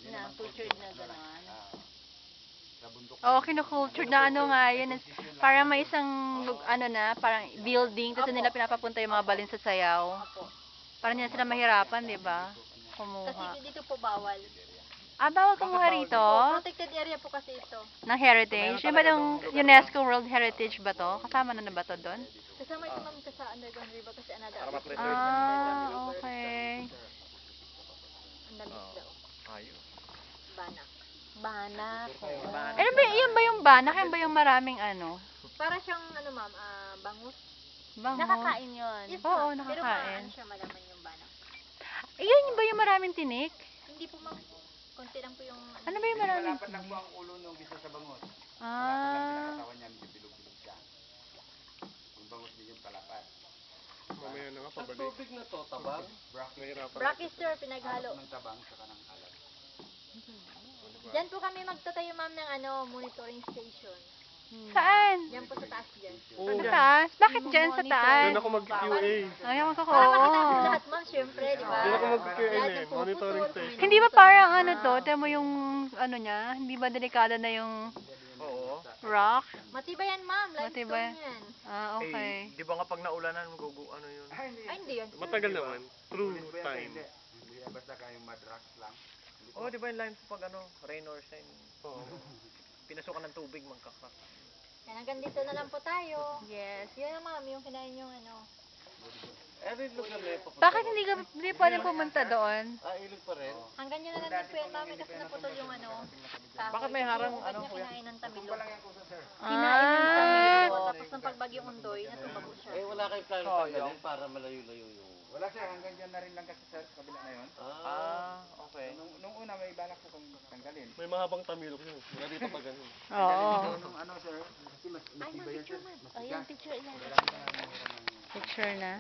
Na, cultured na gano'n. Oo, kinu-cultured na ano nga yun. Parang may isang, ano na, parang building, tapos nila pinapapunta yung mga balin sa sayaw. Opo. Parang hindi na sila mahirapan, di ba? Kasi Kumuha. dito po bawal. Ah, bawal kumuha rito? Protected area po kasi ito. Ng heritage? Yung ba yung UNESCO World Heritage ba to? Kasama na ba to doon? Kasama ito ma'am sa underground river kasi another Para ma-preserve. Ah, okay. Ang dami isda. Ayos. Banak. Banak. Banak. Ano ba, yun ba yung banak? Yan ba yung maraming ano? Para siyang ano ma'am, bangus. Bango? Nakakain yun. Yes, Oo, ma'am. Pero nakakain. ano siya malaman yung banak. Yun ba yung maraming tinik? Hindi po ma'am. Konti lang po yung Ano ba yung maraming Malapad lang po tinik? ang ulo nung isa sa bangus. Ah, Katawan niya, bilog-bilog siya. Yung bangus din yung palapad. Mamaya na nga, Ang pabalik. tubig na to, tabang. Nahirapan. brackish sir, pinaghalo. Ng tabang sa kanang alat. Diyan po kami magtatayo ma'am ng monitoring station. saan? Diyan po sa taas dyan. Oo. Sa taas? Bakit dyan sa taas? Doon ako mag-QA. Ayaw ko. Para makita po lahat ma'am, syempre, di ba? Doon ako mag-QA Lahat eh. ng puputol, Monitoring station. Hindi ba parang ano to? Tignan mo yung ano niya? Hindi ba delikado na yung Oo. rock? Matibay yan ma'am, Matibay. limestone yan. Ah, okay. Eh, di ba nga pag naulanan, ano yun? Ay, hindi yan. Matagal naman. True Hindi. time. Hindi. Basta kayong madrax lang. Oh, di ba yung lime pag ano, rain or shine? Oo. Pinasukan ng tubig, magkakrak. Yan, hanggang dito na lang po tayo. Yes. Yun na ma'am, yung kinain yung Every lugar na yung papunta. Bakit hindi pwede pumunta doon? Ilog pa rin. hanggang yun na lang din po yan ma'am, kasi naputol yung kahoy. Bakit may harang, Yung ugat ano, niya kuya? kinain ng tamilo. Kinain ng Tamilo. Tapos nung pagbagyong undoy, natubag siya. Wala kayong plano Oh, tanggalin para malayo-layo yung... Wala sir, hanggang dyan na rin lang kasi sir, kabila na yun. Okay. Nung una may balak po kami tanggalin. May mahabang tamilok yun. Wala dito pa ganun. Oo. Nung ano sir, kasi mas Ay, matibay yan sir. picture man. Ayan, picture yan. Picture na.